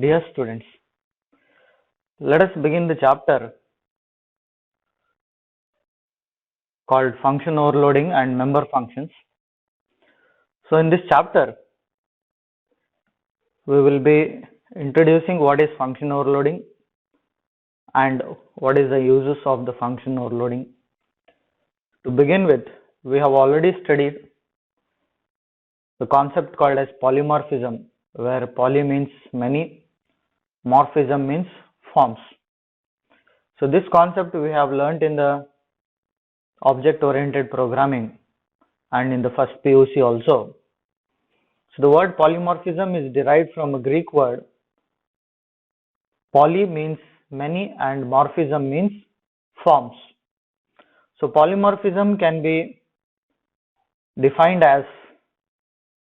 Dear students, let us begin the chapter called function overloading and member functions. So in this chapter, we will be introducing what is function overloading and what is the uses of the function overloading. To begin with, we have already studied the concept called as polymorphism, where poly means many, morphism means forms. So this concept we have learnt in the object oriented programming and in the first PUC also. So the word polymorphism is derived from a Greek word. Poly means many and morphism means forms. So polymorphism can be defined as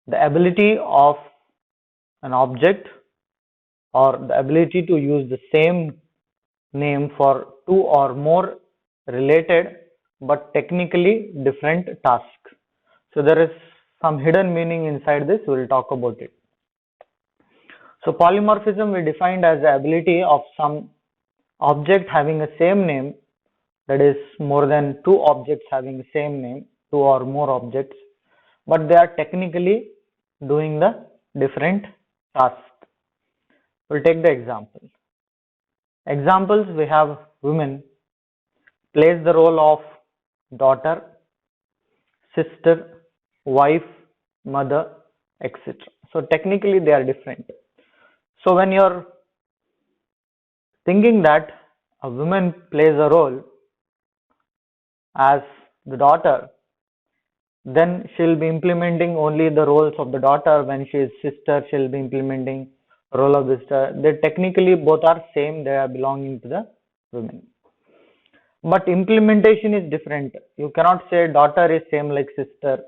the ability of an object or the ability to use the same name for two or more related but technically different tasks. So there is some hidden meaning inside this, we will talk about it. So polymorphism we defined as the ability of some object having a same name, that is more than two objects having the same name, two or more objects, but they are technically doing the different tasks. We'll take the example. Examples, we have women plays the role of daughter, sister, wife, mother, etc. So technically they are different. So when you're thinking that a woman plays a role as the daughter, then she'll be implementing only the roles of the daughter. When she is sister, she'll be implementing role of the sister. They technically both are same, they are belonging to the women. But implementation is different. You cannot say daughter is same like sister.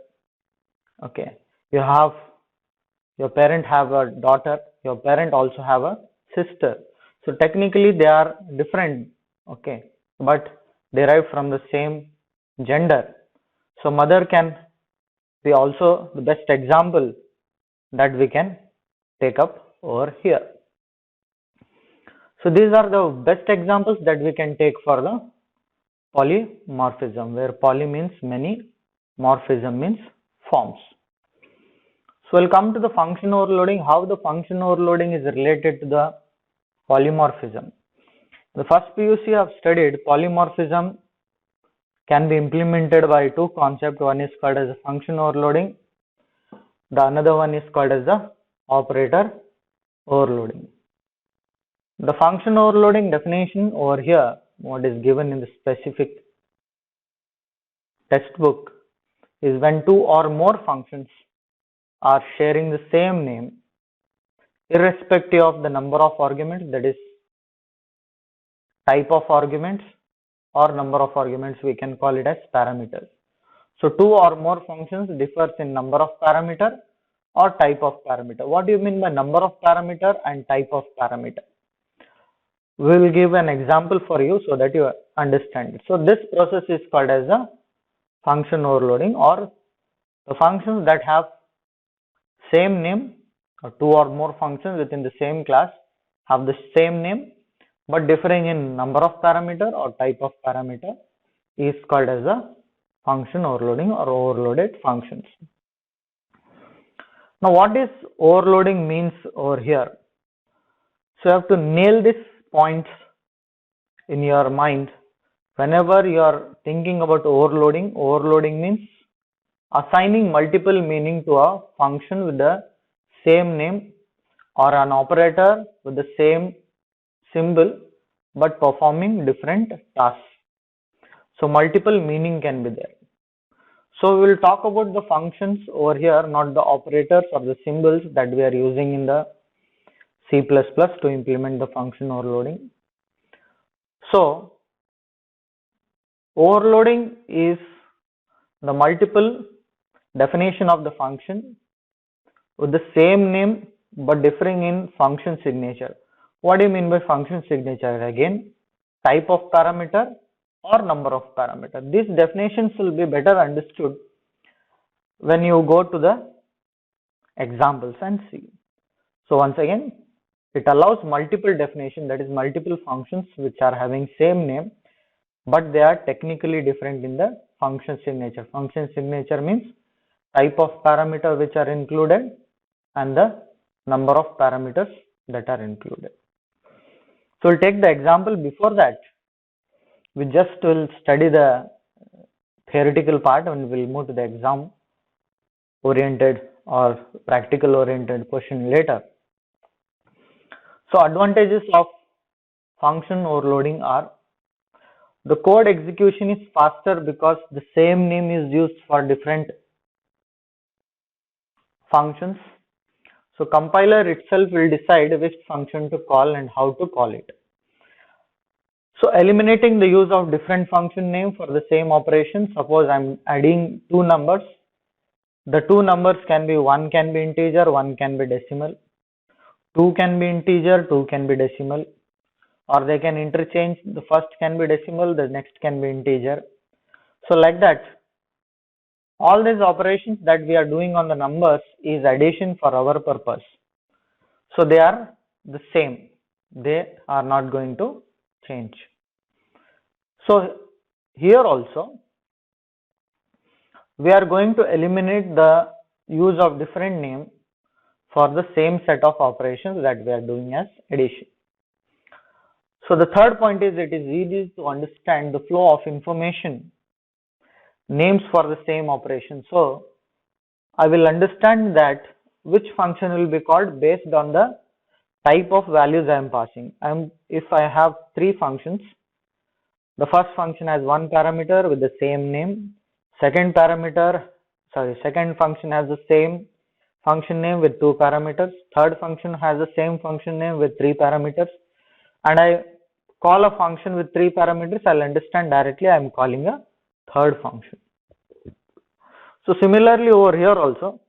Okay, your parent have a daughter, your parent also have a sister. So technically they are different, okay, but derived from the same gender. So mother can be also the best example that we can take up over here. So these are the best examples that we can take for the polymorphism, where poly means many, morphism means forms. So we'll come to the function overloading, how the function overloading is related to the polymorphism. The first PUC have studied polymorphism can be implemented by two concepts. One is called as a function overloading. The another one is called as the operator overloading. The function overloading definition over here, what is given in the specific textbook, is when two or more functions are sharing the same name irrespective of the number of arguments, that is type of arguments or number of arguments, we can call it as parameters. So two or more functions differs in number of parameter or type of parameter. What do you mean by number of parameter and type of parameter? We will give an example for you so that you understand it. So this process is called as a function overloading, or the functions that have same name, or two or more functions within the same class have the same name but differing in number of parameter or type of parameter is called as a function overloading or overloaded functions. Now what is overloading means over here? So you have to nail these points in your mind whenever you are thinking about overloading. Overloading means assigning multiple meaning to a function with the same name or an operator with the same symbol but performing different tasks. So multiple meaning can be there. So we will talk about the functions over here, not the operators or the symbols that we are using in the C++ to implement the function overloading. So overloading is the multiple definition of the function with the same name but differing in function signature. What do you mean by function signature? Again, type of parameter or number of parameter. These definitions will be better understood when you go to the examples and see. So once again, It allows multiple definition, that is multiple functions which are having same name, but they are technically different in the function signature. Function signature means type of parameter which are included and the number of parameters that are included. So we'll take the example. Before that, we just will study the theoretical part and we'll move to the exam oriented or practical oriented question later. So advantages of function overloading are: the code execution is faster because the same name is used for different functions. So compiler itself will decide which function to call and how to call it. So eliminating the use of different function name for the same operation. Suppose I'm adding two numbers. The two numbers can be, one can be integer, one can be decimal. Two can be integer, two can be decimal. Or they can interchange, the first can be decimal, the next can be integer. So like that, all these operations that we are doing on the numbers is addition for our purpose. So they are the same. They are not going to change. So here also, we are going to eliminate the use of different name for the same set of operations that we are doing as addition. So the third point is, it is easy to understand the flow of information, names for the same operation. So I will understand that which function will be called based on the type of values I am passing. If I have three functions, the first function has one parameter with the same name. Second function has the same function name with two parameters. Third function has the same function name with three parameters. And I call a function with three parameters, I'll understand directly I am calling a third function. So similarly over here also,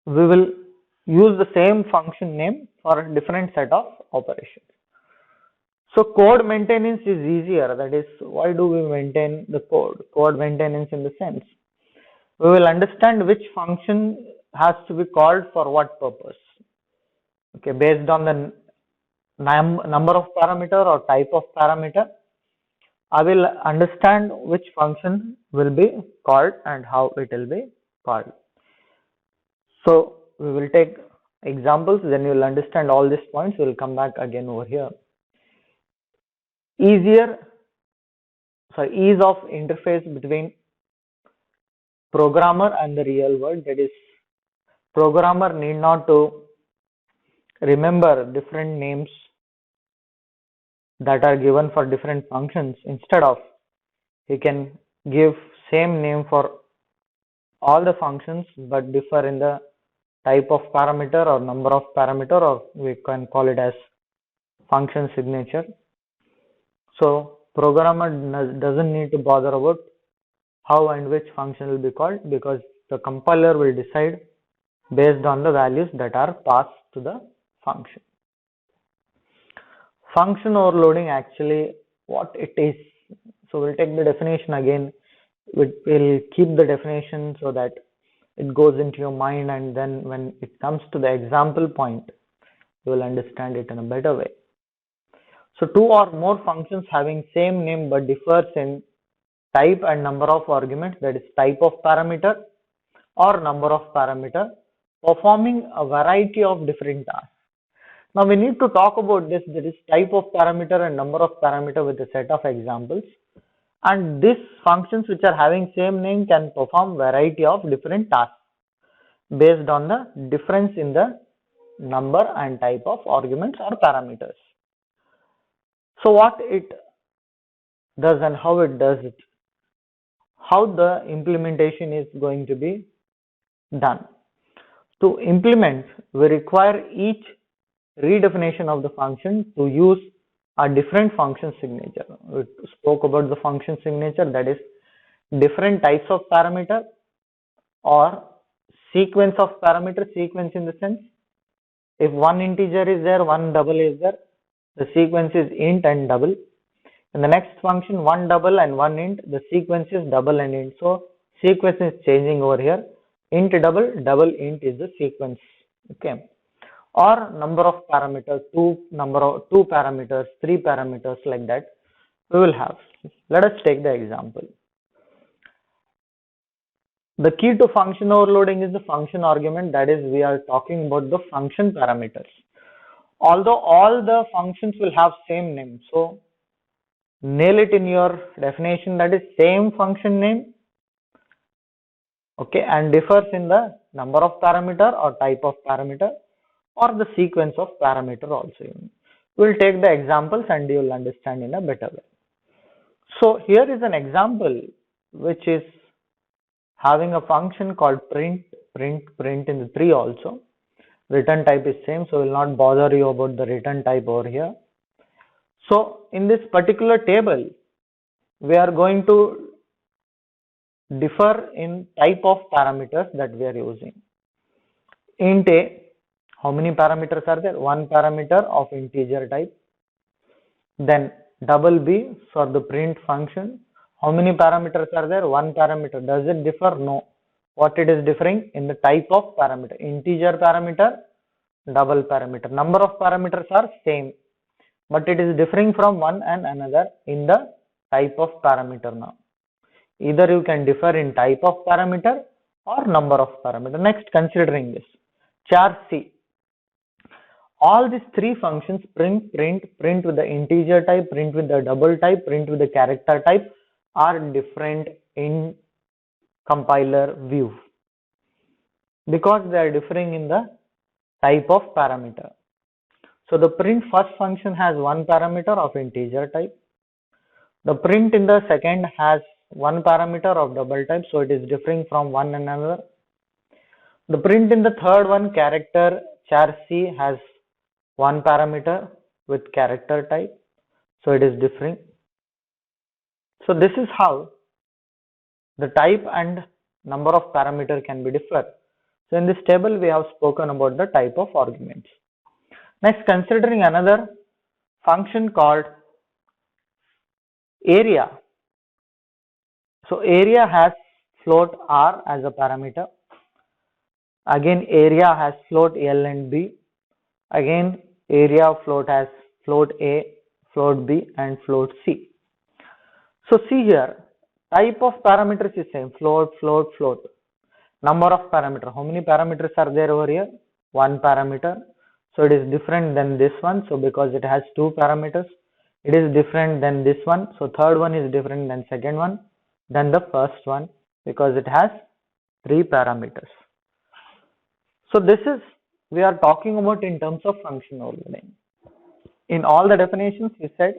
we will use the same function name for a different set of operations. So code maintenance is easier. That is, why do we maintain the code? Code maintenance in the sense, we will understand which function has to be called for what purpose. Okay, based on the number of parameter or type of parameter, I will understand which function will be called and how it will be called. So we will take examples, then you will understand all these points. We will come back again over here. Ease of interface between programmer and the real world. That is, programmer need not to remember different names that are given for different functions. Instead of, he can give same name for all the functions but differ in the type of parameter or number of parameter, or we can call it as function signature. So programmer doesn't need to bother about how and which function will be called, because the compiler will decide based on the values that are passed to the function. Function overloading, actually what it is. So we'll take the definition again. We'll keep the definition so that it goes into your mind, and then when it comes to the example point, you will understand it in a better way. So two or more functions having same name but differs in type and number of arguments, that is type of parameter or number of parameter, performing a variety of different tasks. Now we need to talk about this, that is type of parameter and number of parameter, with a set of examples. And these functions which are having same name can perform variety of different tasks based on the difference in the number and type of arguments or parameters. So what it does and how it does it, how the implementation is going to be done. To implement, we require each redefinition of the function to use a different function signature. We spoke about the function signature, that is different types of parameter or sequence of parameter. Sequence in the sense, if one integer is there, one double is there, the sequence is int and double. In the next function, one double and one int, the sequence is double and int. So sequence is changing over here. Int double, double int is the sequence. Okay. or number of parameters, two parameters, three parameters, like that we will have. Let us take the example. The key to function overloading is the function argument, that is we are talking about the function parameters. Although all the functions will have same name, so nail it in your definition, that is same function name, okay, and differs in the number of parameter or type of parameter or the sequence of parameter also. We will take the examples and you will understand in a better way. So here is an example which is having a function called print in the 3 also. Return type is same, so will not bother you about the return type over here. So in this particular table, we are going to differ in type of parameters that we are using. Int A, how many parameters are there? One parameter of integer type. Then double B for the print function. How many parameters are there? One parameter. Does it differ? No. What it is differing? In the type of parameter. Integer parameter, double parameter. Number of parameters are same, but it is differing from one and another in the type of parameter now. Either you can differ in type of parameter or number of parameter. Next, considering this, char C. All these three functions, print with the integer type, print with the double type, print with the character type, are different in compiler view because they are differing in the type of parameter. So the print first function has one parameter of integer type. The print in the second has one parameter of double type, so it is differing from one another. The print in the third one, character char C, has one parameter with character type, so it is differing. So this is how the type and number of parameter can be different. So in this table we have spoken about the type of arguments. Next, considering another function called area. So area has float R as a parameter. Again, area has float L and B. Again, area float has float A, float B, and float C. So see here, type of parameters is same, float. Number of parameter, how many parameters are there over here? One parameter. So it is different than this one. So because it has two parameters, it is different than this one. So third one is different than second one, than the first one, because it has three parameters. So this is, we are talking about in terms of function overloading. In all the definitions we said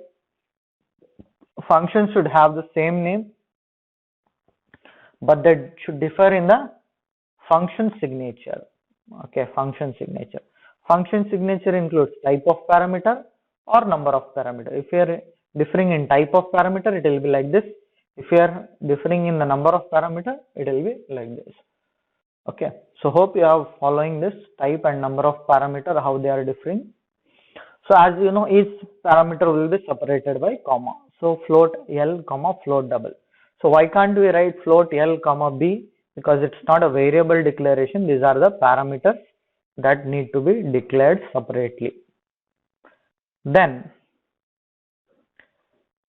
functions should have the same name, but they should differ in the function signature. Okay, function signature. Function signature includes type of parameter or number of parameter. If you are differing in type of parameter, it will be like this. If you are differing in the number of parameter, it will be like this. Okay, so hope you are following this type and number of parameter, how they are differing. So as you know, each parameter will be separated by comma. So float L, comma, float double. So why can't we write float L, comma, B? Because it's not a variable declaration. These are the parameters that need to be declared separately. Then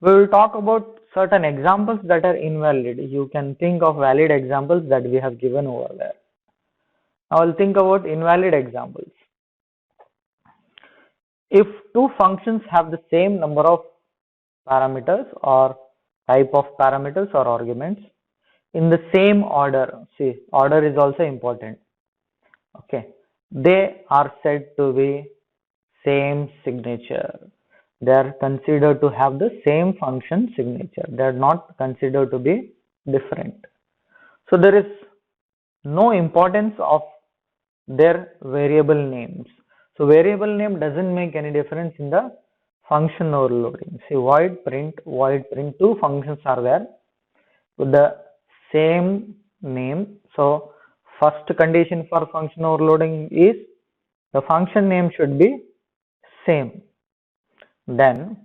we will talk about certain examples that are invalid. You can think of valid examples that we have given over there. Now we'll think about invalid examples. If two functions have the same number of parameters or type of parameters or arguments in the same order, see, order is also important. Okay, they are said to be same signature. They are considered to have the same function signature. They are not considered to be different. So there is no importance of their variable names. So variable name doesn't make any difference in the function overloading. See, void print, two functions are there with the same name. So first condition for function overloading is the function name should be same. Then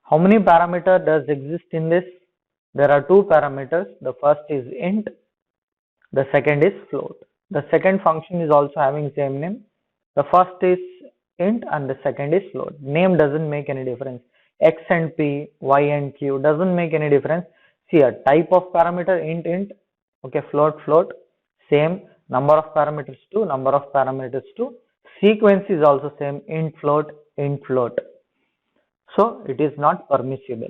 how many parameters does exist in this? There are two parameters. The first is int, the second is float. The second function is also having same name, The first is int and the second is float. Name doesn't make any difference. X and P, Y and Q doesn't make any difference. See, a type of parameter int, okay, float, same. Number of parameters 2, number of parameters 2. Sequence is also same, int float. So it is not permissible.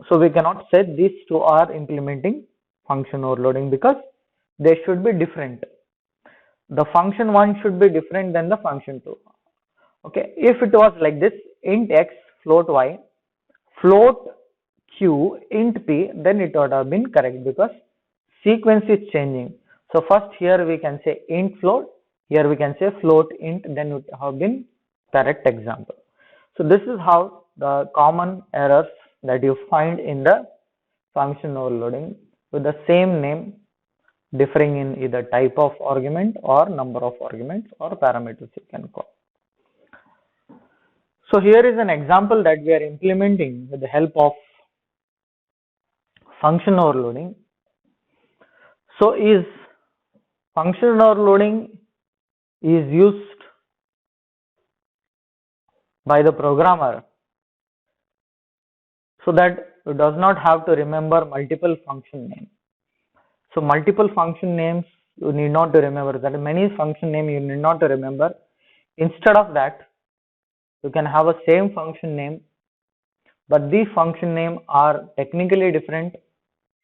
So we cannot say these two are implementing function overloading because they should be different. The function 1 should be different than the function 2. Okay, if it was like this, int x, float y, float q, int p, then it would have been correct because sequence is changing. So first here we can say int float, here we can say float int, then it would have been correct example. So this is how the common errors that you find in the function overloading with the same name differing in either type of argument or number of arguments or parameters you can call. So here is an example that we are implementing with the help of function overloading. So is function overloading is used by the programmer so that it does not have to remember multiple function names. So multiple function names you need not to remember, that many function name you need not to remember. Instead of that, you can have a same function name, but these function name are technically different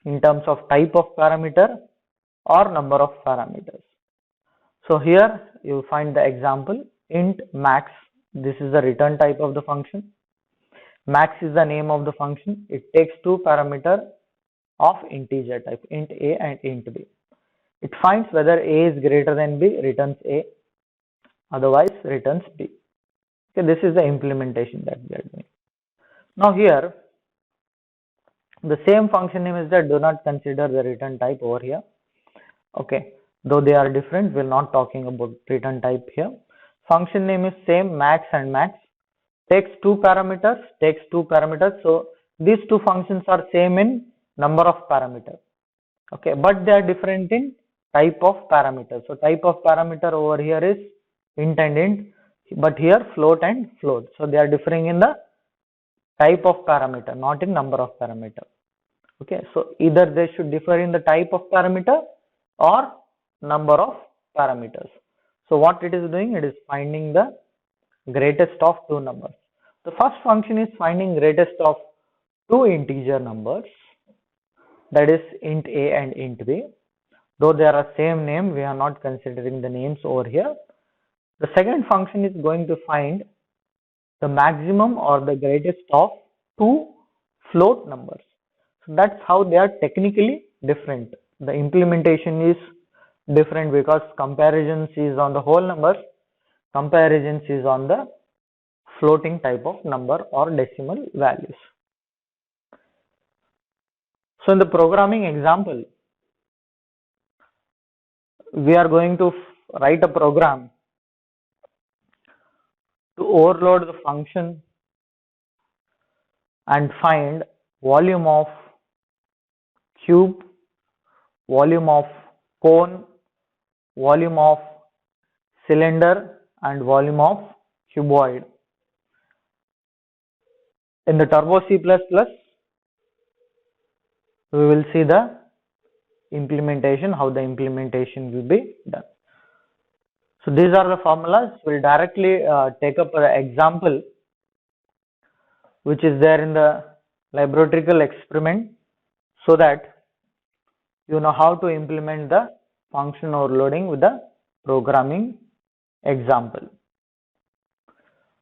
in terms of type of parameter or number of parameters. So here you find the example int max. This is the return type of the function. Max is the name of the function. It takes two parameters of integer type, int a and int b. It finds whether a is greater than b, returns a, otherwise returns b. Okay, this is the implementation that we are doing. Now here the same function name is there, do not consider the return type over here. Okay, though they are different, we are not talking about return type here. Function name is same, max and max, takes two parameters. So these two functions are same in number of parameters. Okay, but they are different in type of parameters. So type of parameter over here is int and int, but here float and float. So they are differing in the type of parameter, not in number of parameter. Okay, so either they should differ in the type of parameter or number of parameters. So what it is doing, it is finding the greatest of two numbers. The first function is finding greatest of two integer numbers, that is int a and int b. Though they are the same name, we are not considering the names over here. The second function is going to find the maximum or the greatest of two float numbers. So that's how they are technically different. The implementation is different because comparisons is on the whole numbers, comparisons is on the floating type of number or decimal values. So in the programming example, we are going to write a program to overload the function and find volume of cube, volume of cone, volume of cylinder and volume of cuboid. In the Turbo C++, we will see the implementation, how the implementation will be done. So these are the formulas. We'll directly take up an example which is there in the laboratory experiment so that you know how to implement the function overloading with the programming example.